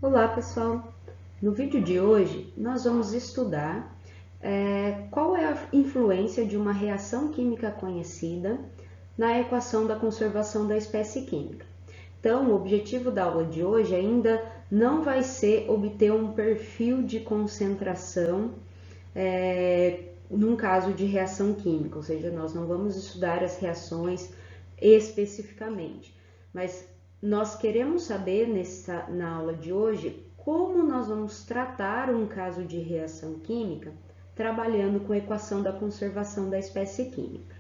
Olá pessoal, no vídeo de hoje nós vamos estudar qual é a influência de uma reação química conhecida na equação da conservação da espécie química. Então, o objetivo da aula de hoje ainda não vai ser obter um perfil de concentração num caso de reação química, ou seja, nós não vamos estudar as reações especificamente, mas nós queremos saber na aula de hoje como nós vamos tratar um caso de reação química trabalhando com a equação da conservação da espécie química.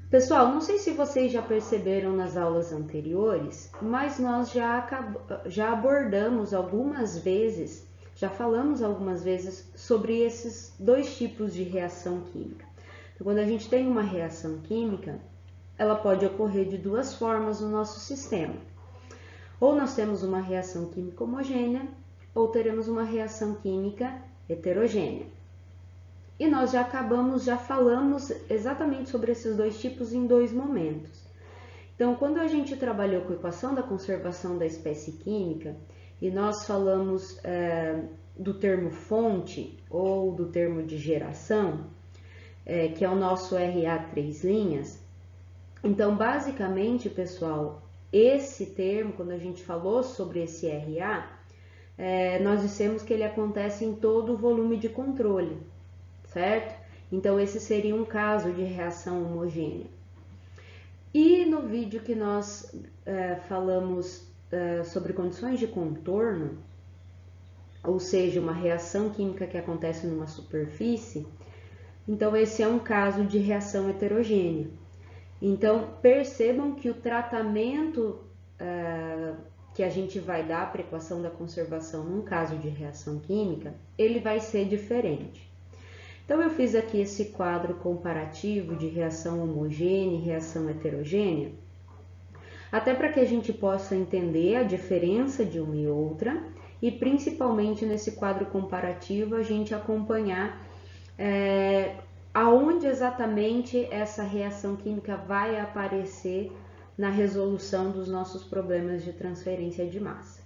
Pessoal, não sei se vocês já perceberam nas aulas anteriores, mas nós já abordamos algumas vezes, já falamos algumas vezes sobre esses dois tipos de reação química. Então, quando a gente tem uma reação química, ela pode ocorrer de duas formas no nosso sistema. Ou nós temos uma reação química homogênea, ou teremos uma reação química heterogênea. E nós já falamos exatamente sobre esses dois tipos em dois momentos. Então, quando a gente trabalhou com a equação da conservação da espécie química, e nós falamos do termo fonte ou do termo de geração, que é o nosso RA 3 linhas, então, basicamente, pessoal, esse termo, quando a gente falou sobre esse RA, nós dissemos que ele acontece em todo o volume de controle, certo? Então, esse seria um caso de reação homogênea. E no vídeo que nós falamos sobre condições de contorno, ou seja, uma reação química que acontece numa superfície, então esse é um caso de reação heterogênea. Então, percebam que o tratamento que a gente vai dar para a equação da conservação num caso de reação química, ele vai ser diferente. Então, eu fiz aqui esse quadro comparativo de reação homogênea e reação heterogênea, até para que a gente possa entender a diferença de uma e outra, e principalmente nesse quadro comparativo a gente acompanhar aonde exatamente essa reação química vai aparecer na resolução dos nossos problemas de transferência de massa.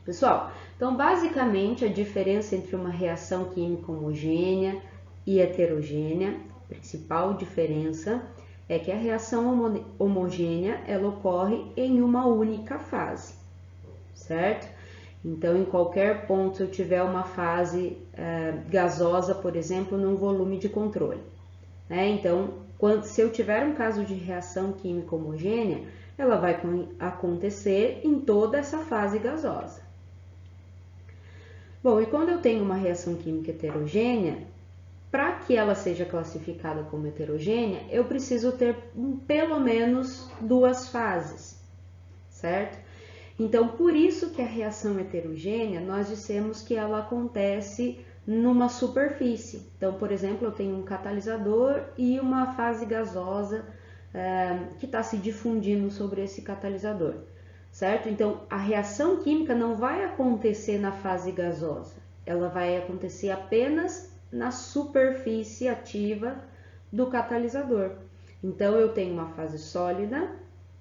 Pessoal, então basicamente a diferença entre uma reação química homogênea e heterogênea, a principal diferença é que a reação homogênea ela ocorre em uma única fase, certo? Então, em qualquer ponto, se eu tiver uma fase gasosa, por exemplo, num volume de controle. Então, se eu tiver um caso de reação química homogênea, ela vai acontecer em toda essa fase gasosa. Bom, e quando eu tenho uma reação química heterogênea, para que ela seja classificada como heterogênea, eu preciso ter pelo menos duas fases, certo? Então, por isso que a reação heterogênea, nós dissemos que ela acontece numa superfície. Então, por exemplo, eu tenho um catalisador e uma fase gasosa que está se difundindo sobre esse catalisador, certo? Então, a reação química não vai acontecer na fase gasosa, ela vai acontecer apenas na superfície ativa do catalisador. Então, eu tenho uma fase sólida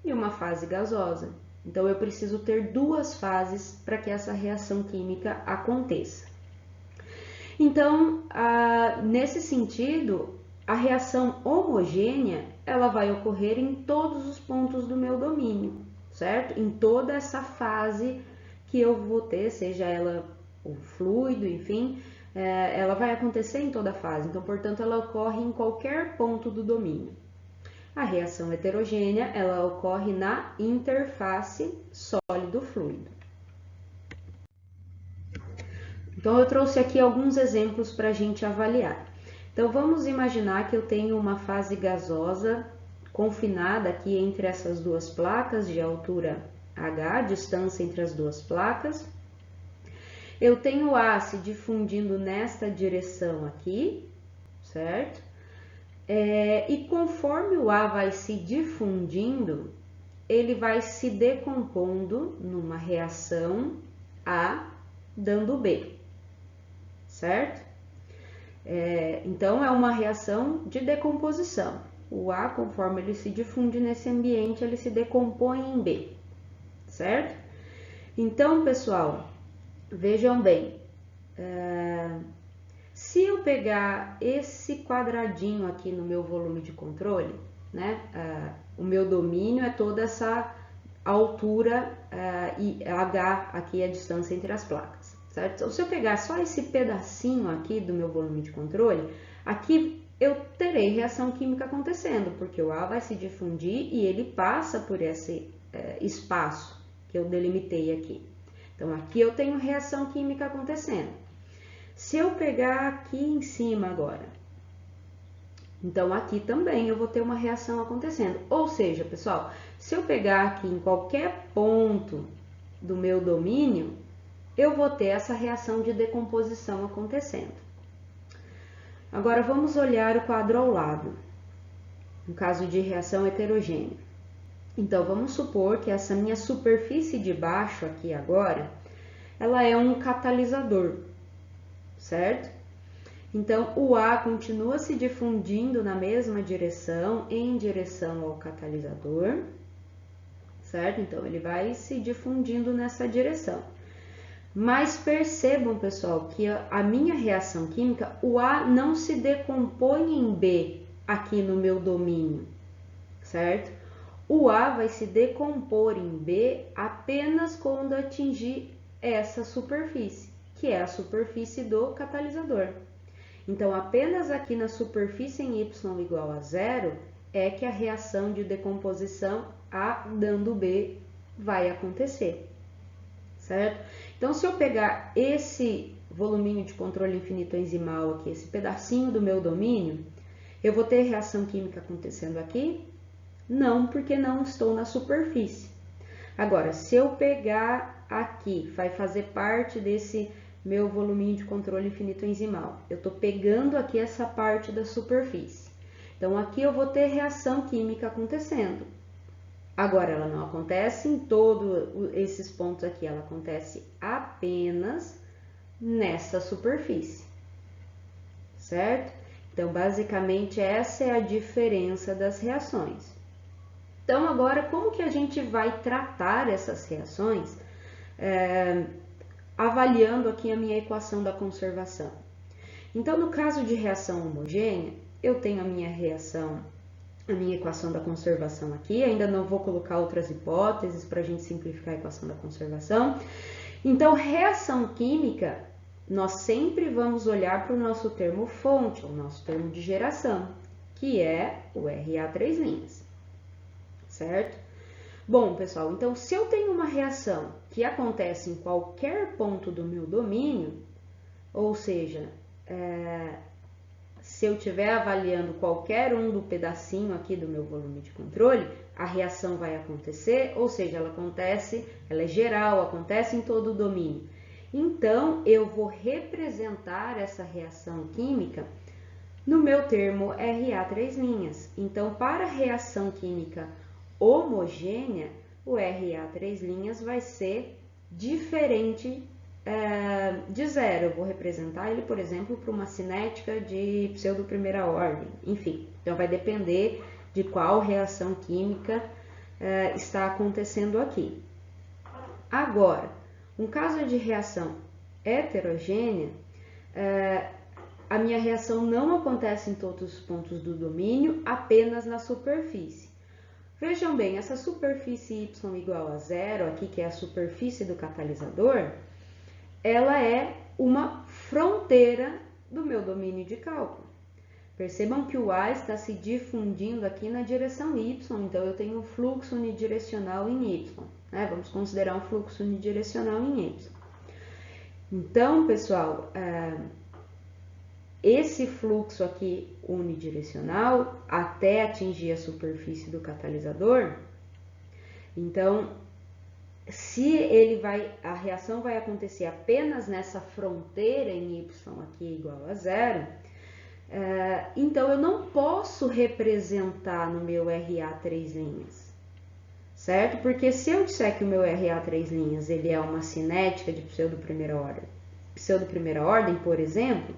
e uma fase gasosa. Então, eu preciso ter duas fases para que essa reação química aconteça. Então, nesse sentido, a reação homogênea, ela vai ocorrer em todos os pontos do meu domínio, certo? Em toda essa fase que eu vou ter, seja ela o fluido, enfim, ela vai acontecer em toda a fase. Então, portanto, ela ocorre em qualquer ponto do domínio. A reação heterogênea, ela ocorre na interface sólido-fluido. Então, eu trouxe aqui alguns exemplos para a gente avaliar. Então, vamos imaginar que eu tenho uma fase gasosa confinada aqui entre essas duas placas de altura H, distância entre as duas placas. Eu tenho A se difundindo nesta direção aqui, certo? E conforme o A vai se difundindo, ele vai se decompondo numa reação A dando B, certo? Então, é uma reação de decomposição. o A, conforme ele se difunde nesse ambiente, ele se decompõe em B, certo? Então, pessoal, vejam bem, se eu pegar esse quadradinho aqui no meu volume de controle, né, o meu domínio é toda essa altura e H aqui é a distância entre as placas, certo? Então, se eu pegar só esse pedacinho aqui do meu volume de controle, aqui eu terei reação química acontecendo, porque o A vai se difundir e ele passa por esse espaço que eu delimitei aqui. Então, aqui eu tenho reação química acontecendo. Se eu pegar aqui em cima agora, então aqui também eu vou ter uma reação acontecendo. Ou seja, pessoal, se eu pegar aqui em qualquer ponto do meu domínio, eu vou ter essa reação de decomposição acontecendo. Agora vamos olhar o quadro ao lado, no caso de reação heterogênea. Então vamos supor que essa minha superfície de baixo aqui agora, ela é um catalisador, certo? Então, o A continua se difundindo na mesma direção, em direção ao catalisador, certo? Então, ele vai se difundindo nessa direção. Mas percebam, pessoal, que a minha reação química, o A não se decompõe em B aqui no meu domínio, certo? O A vai se decompor em B apenas quando atingir essa superfície, que é a superfície do catalisador. Então, apenas aqui na superfície em y igual a 0 é que a reação de decomposição A dando B vai acontecer, certo? Então, se eu pegar esse voluminho de controle infinito enzimal aqui, esse pedacinho do meu domínio, eu vou ter reação química acontecendo aqui? Não, porque não estou na superfície. Agora, se eu pegar aqui, vai fazer parte desse meu voluminho de controle infinito enzimal. Eu estou pegando aqui essa parte da superfície. Então, aqui eu vou ter reação química acontecendo. Agora, ela não acontece em todos esses pontos aqui, ela acontece apenas nessa superfície, certo? Então, basicamente, essa é a diferença das reações. Então, agora, como que a gente vai tratar essas reações? Avaliando aqui a minha equação da conservação. Então, no caso de reação homogênea, eu tenho a minha equação da conservação aqui, ainda não vou colocar outras hipóteses para a gente simplificar a equação da conservação. Então, reação química, nós sempre vamos olhar para o nosso termo fonte, o nosso termo de geração, que é o Ra3', certo? Bom, pessoal, então se eu tenho uma reação que acontece em qualquer ponto do meu domínio, ou seja, se eu estiver avaliando qualquer um do pedacinho aqui do meu volume de controle, a reação vai acontecer, ou seja, ela é geral, acontece em todo o domínio. Então, eu vou representar essa reação química no meu termo Ra3'. Então, para a reação química homogênea, o Ra3' vai ser diferente de 0. Eu vou representar ele, por exemplo, para uma cinética de pseudo primeira ordem. Enfim, então vai depender de qual reação química está acontecendo aqui. Agora, um caso de reação heterogênea, a minha reação não acontece em todos os pontos do domínio, apenas na superfície. Vejam bem, essa superfície y igual a 0, aqui que é a superfície do catalisador, ela é uma fronteira do meu domínio de cálculo. Percebam que o A está se difundindo aqui na direção y, então eu tenho um fluxo unidirecional em y, né? Vamos considerar um fluxo unidirecional em y. Então, pessoal, esse fluxo aqui unidirecional até atingir a superfície do catalisador, então, se a reação vai acontecer apenas nessa fronteira em y aqui igual a 0, então eu não posso representar no meu Ra3', certo? Porque se eu disser que o meu Ra3' ele é uma cinética de pseudo primeira ordem, por exemplo,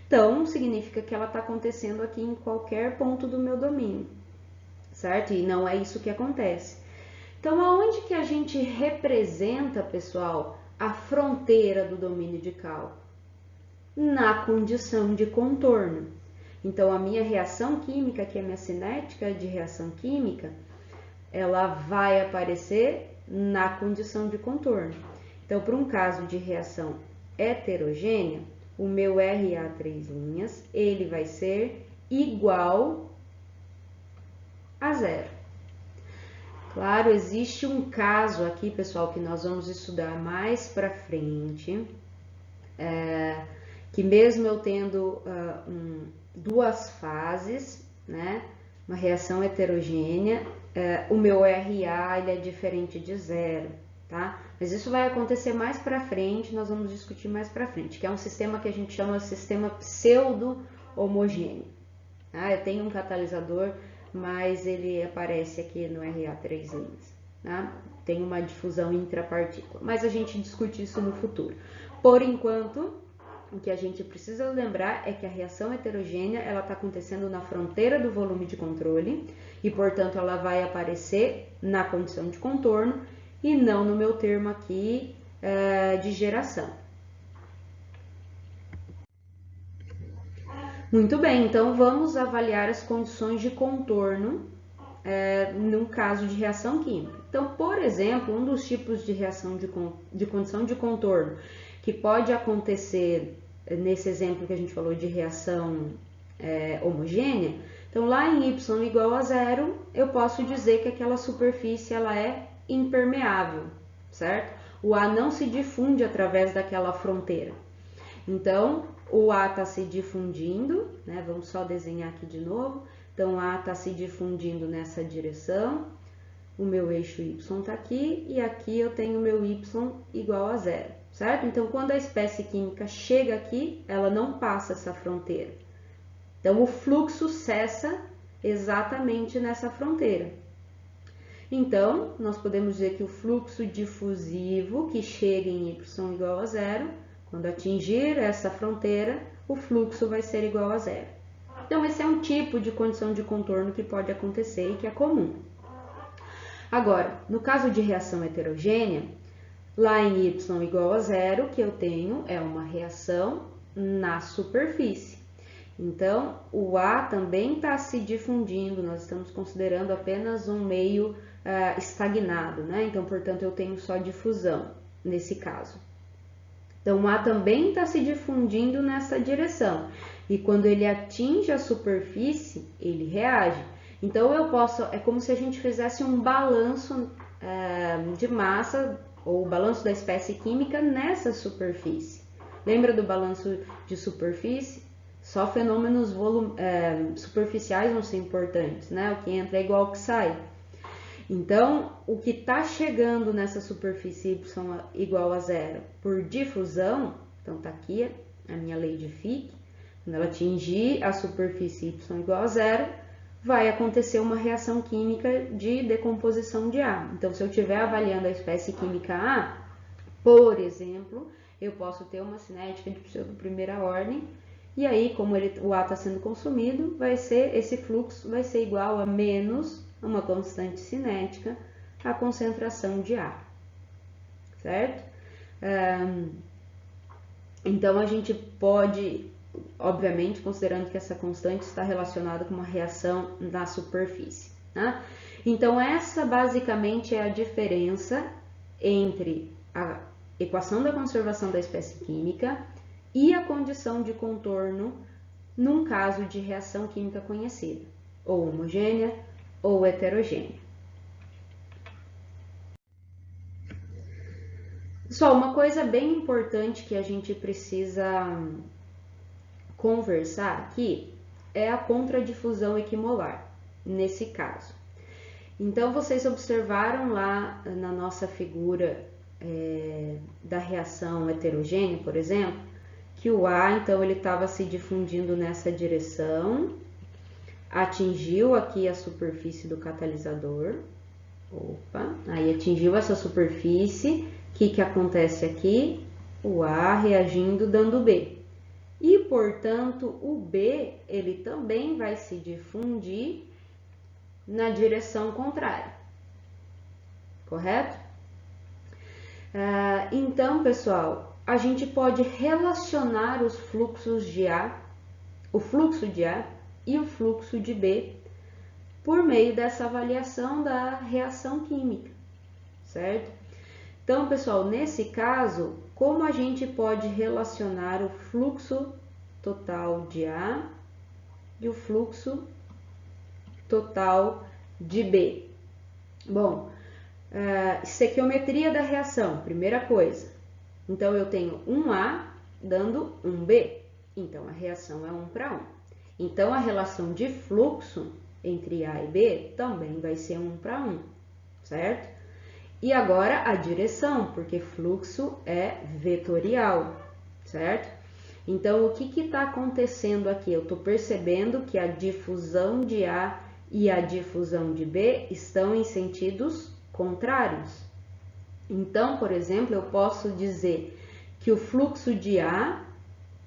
Então, significa que ela está acontecendo aqui em qualquer ponto do meu domínio, certo? E não é isso que acontece. Então, aonde que a gente representa, pessoal, a fronteira do domínio de cálculo? Na condição de contorno. Então, a minha reação química, que é a minha cinética de reação química, ela vai aparecer na condição de contorno. Então, para um caso de reação heterogênea, o meu Ra3', ele vai ser igual a zero. Claro, existe um caso aqui, pessoal, que nós vamos estudar mais para frente, que mesmo eu tendo duas fases, né, uma reação heterogênea, o meu Ra ele é diferente de zero, tá? Mas isso vai acontecer mais para frente, nós vamos discutir mais para frente, que é um sistema que a gente chama de sistema pseudo-homogêneo. Tá? Eu tenho um catalisador, mas ele aparece aqui no Ra3', tá? Tem uma difusão intrapartícula, mas a gente discute isso no futuro. Por enquanto, o que a gente precisa lembrar é que a reação heterogênea ela está acontecendo na fronteira do volume de controle e, portanto, ela vai aparecer na condição de contorno e não no meu termo aqui de geração. Muito bem, então vamos avaliar as condições de contorno num caso de reação química. Então, por exemplo, um dos tipos de reação de condição de contorno que pode acontecer nesse exemplo que a gente falou de reação homogênea, então lá em y igual a zero, eu posso dizer que aquela superfície ela é impermeável, certo? O A não se difunde através daquela fronteira. Então, o A está se difundindo, né? Vamos só desenhar aqui de novo. Então, A está se difundindo nessa direção, o meu eixo Y está aqui, e aqui eu tenho o meu Y igual a zero, certo? Então, quando a espécie química chega aqui, ela não passa essa fronteira. Então, o fluxo cessa exatamente nessa fronteira. Então, nós podemos dizer que o fluxo difusivo que chega em Y igual a zero, quando atingir essa fronteira, o fluxo vai ser igual a zero. Então, esse é um tipo de condição de contorno que pode acontecer e que é comum. Agora, no caso de reação heterogênea, lá em Y igual a zero, o que eu tenho é uma reação na superfície. Então, o A também está se difundindo, nós estamos considerando apenas um meio estagnado, né? Então, portanto, eu tenho só difusão nesse caso. Então, o A também está se difundindo nessa direção. E quando ele atinge a superfície, ele reage. Então, eu posso, é como se a gente fizesse um balanço de massa, ou balanço da espécie química nessa superfície. Lembra do balanço de superfície? Só fenômenos superficiais vão ser importantes, né? O que entra é igual ao que sai. Então, o que está chegando nessa superfície Y igual a zero por difusão, então está aqui a minha lei de Fick, quando ela atingir a superfície Y igual a zero, vai acontecer uma reação química de decomposição de A. Então, se eu estiver avaliando a espécie química A, por exemplo, eu posso ter uma cinética de pseudo-primeira ordem, e aí, como o A está sendo consumido, esse fluxo vai ser igual a menos uma constante cinética, a concentração de A, certo? Então, a gente pode, obviamente, considerando que essa constante está relacionada com uma reação na superfície, né? Então, essa basicamente é a diferença entre a equação da conservação da espécie química e a condição de contorno num caso de reação química conhecida, ou homogênea ou heterogênea. Só uma coisa bem importante que a gente precisa conversar aqui é a contradifusão equimolar, nesse caso. Então, vocês observaram lá na nossa figura da reação heterogênea, por exemplo, que o A, então, ele estava se difundindo nessa direção, atingiu aqui a superfície do catalisador, aí atingiu essa superfície, o que acontece aqui? O A reagindo dando B. e, portanto, o B ele também vai se difundir na direção contrária, correto? Então, pessoal, a gente pode relacionar os fluxos de A, o fluxo de A e o fluxo de B por meio dessa avaliação da reação química, certo? Então, pessoal, nesse caso, como a gente pode relacionar o fluxo total de A e o fluxo total de B? Bom, estequiometria da reação, primeira coisa. Então, eu tenho um A dando um B. Então, a reação é 1 para 1. Então, a relação de fluxo entre A e B também vai ser 1 para 1, certo? E agora a direção, porque fluxo é vetorial, certo? Então, o que está acontecendo aqui? Eu estou percebendo que a difusão de A e a difusão de B estão em sentidos contrários. Então, por exemplo, eu posso dizer que o fluxo de A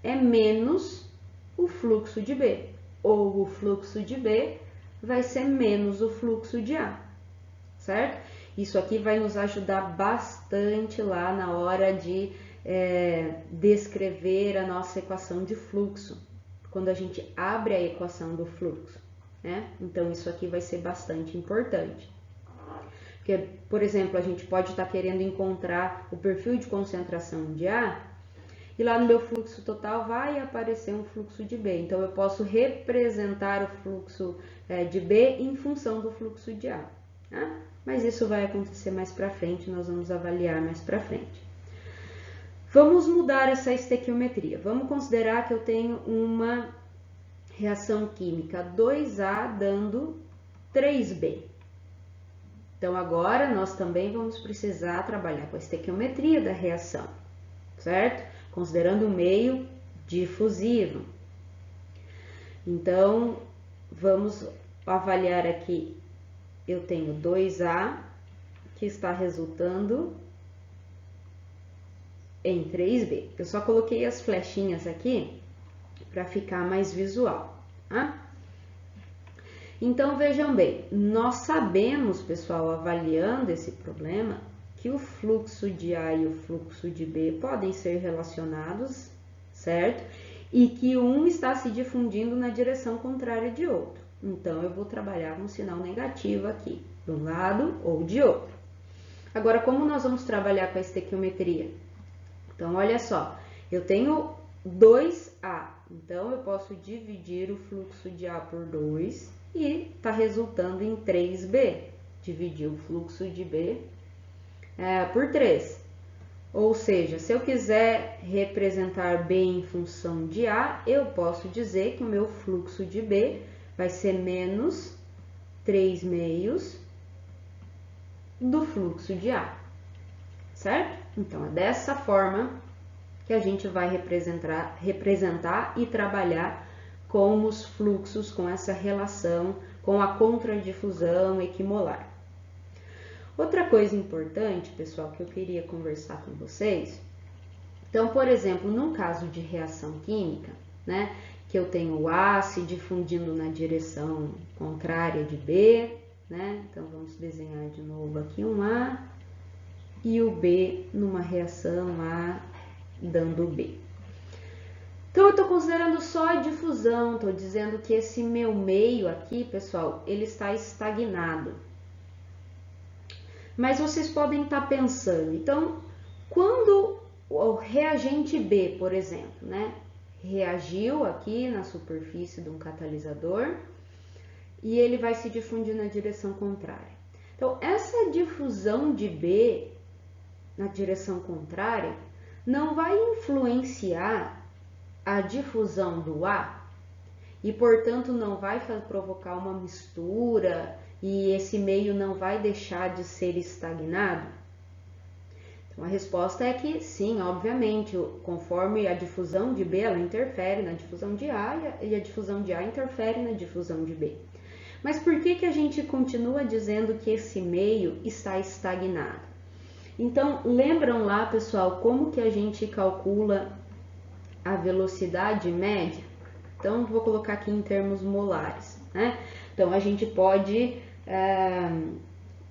é menos o fluxo de B, ou o fluxo de B vai ser menos o fluxo de A, certo? Isso aqui vai nos ajudar bastante lá na hora de descrever a nossa equação de fluxo, quando a gente abre a equação do fluxo, né? Então, isso aqui vai ser bastante importante. Porque, por exemplo, a gente pode estar querendo encontrar o perfil de concentração de A, e lá no meu fluxo total vai aparecer um fluxo de B. Então, eu posso representar o fluxo de B em função do fluxo de A, tá? Mas isso vai acontecer mais para frente, nós vamos avaliar mais para frente. Vamos mudar essa estequiometria. Vamos considerar que eu tenho uma reação química 2A dando 3B. Então, agora nós também vamos precisar trabalhar com a estequiometria da reação, certo? Considerando o meio difusivo. Então, vamos avaliar aqui. Eu tenho 2A, que está resultando em 3B. Eu só coloquei as flechinhas aqui para ficar mais visual, tá? Então, vejam bem, nós sabemos, pessoal, avaliando esse problema, que o fluxo de A e o fluxo de B podem ser relacionados, certo? E que um está se difundindo na direção contrária de outro. Então, eu vou trabalhar com um sinal negativo aqui, de um lado ou de outro. Agora, como nós vamos trabalhar com a estequiometria? Então, olha só, eu tenho 2A, então eu posso dividir o fluxo de A por 2 e está resultando em 3B. Dividir o fluxo de B por 3. Ou seja, se eu quiser representar B em função de A, eu posso dizer que o meu fluxo de B vai ser menos 3 meios do fluxo de A, certo? Então, é dessa forma que a gente vai representar e trabalhar com os fluxos, com essa relação, com a contradifusão equimolar. Outra coisa importante, pessoal, que eu queria conversar com vocês, então, por exemplo, no caso de reação química, né, que eu tenho o A se difundindo na direção contrária de B, né, então vamos desenhar de novo aqui um A e o B numa reação A dando B. Então, eu estou considerando só a difusão, estou dizendo que esse meu meio aqui, pessoal, ele está estagnado. Mas vocês podem estar pensando, então, quando o reagente B, por exemplo, né, reagiu aqui na superfície de um catalisador e ele vai se difundir na direção contrária. Então, essa difusão de B na direção contrária não vai influenciar a difusão do A e, portanto, não vai provocar uma mistura e esse meio não vai deixar de ser estagnado? Então, a resposta é que sim, obviamente, conforme a difusão de B, ela interfere na difusão de A e a difusão de A interfere na difusão de B. Mas por que a gente continua dizendo que esse meio está estagnado? Então, lembram lá, pessoal, como que a gente calcula a velocidade média, então vou colocar aqui em termos molares, né? Então a gente pode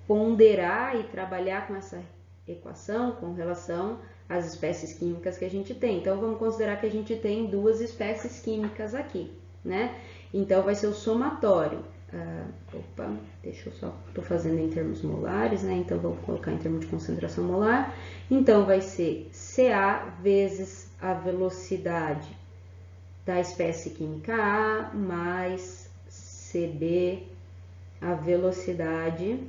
ponderar e trabalhar com essa equação com relação às espécies químicas que a gente tem. Então vamos considerar que a gente tem duas espécies químicas aqui, né? Então vai ser o somatório. Deixa eu só, tô fazendo em termos molares, né? Então vou colocar em termos de concentração molar. Então vai ser Ca vezes a velocidade da espécie química A mais Cb, a velocidade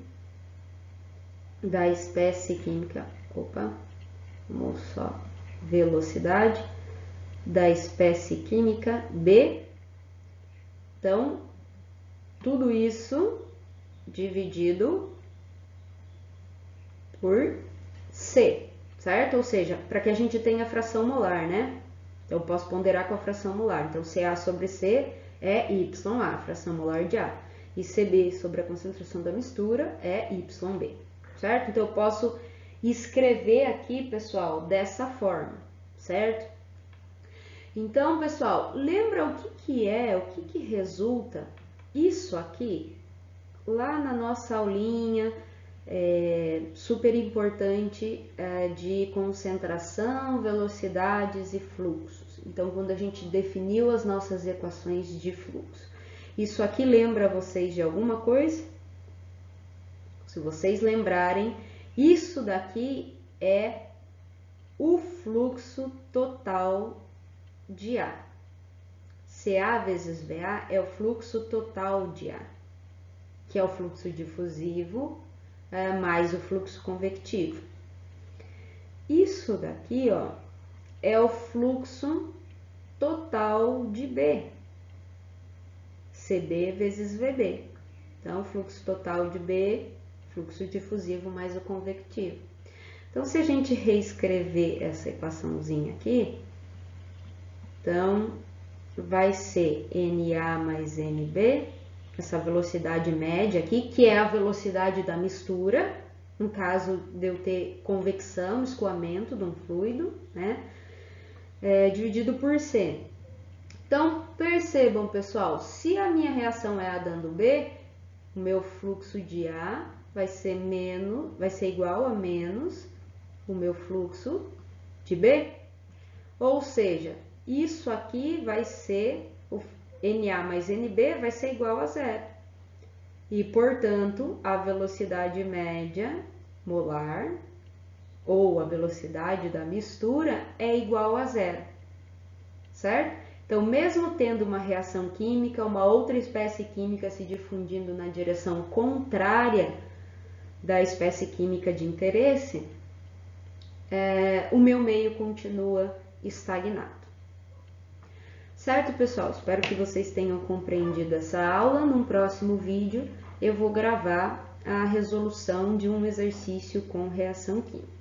da espécie química, vamos só, velocidade da espécie química B. Então, tudo isso dividido por C, certo? Ou seja, para que a gente tenha a fração molar, né? Eu posso ponderar com a fração molar. Então, Ca sobre C é YA, fração molar de A. E Cb sobre a concentração da mistura é YB, certo? Então, eu posso escrever aqui, pessoal, dessa forma, certo? Então, pessoal, lembra o que resulta isso aqui? Lá na nossa aulinha super importante de concentração, velocidades e fluxos. Então, quando a gente definiu as nossas equações de fluxo. Isso aqui lembra vocês de alguma coisa? Se vocês lembrarem, isso daqui é o fluxo total de A. Ca vezes Va é o fluxo total de A, que é o fluxo difusivo mais o fluxo convectivo. Isso daqui, ó, é o fluxo total de B, Cb vezes Vb. Então, o fluxo total de B, fluxo difusivo mais o convectivo. Então, se a gente reescrever essa equaçãozinha aqui, então, vai ser Na mais Nb, essa velocidade média aqui, que é a velocidade da mistura, no caso de eu ter convecção, escoamento de um fluido, né? Dividido por C. Então, percebam, pessoal, se a minha reação é A dando B, o meu fluxo de A vai ser igual a menos o meu fluxo de B. Ou seja, isso aqui vai ser, o Na mais Nb vai ser igual a zero. E, portanto, a velocidade média molar, ou a velocidade da mistura, é igual a zero. Certo? Então, mesmo tendo uma reação química, uma outra espécie química se difundindo na direção contrária da espécie química de interesse, o meu meio continua estagnado. Certo, pessoal? Espero que vocês tenham compreendido essa aula. Num próximo vídeo, eu vou gravar a resolução de um exercício com reação química.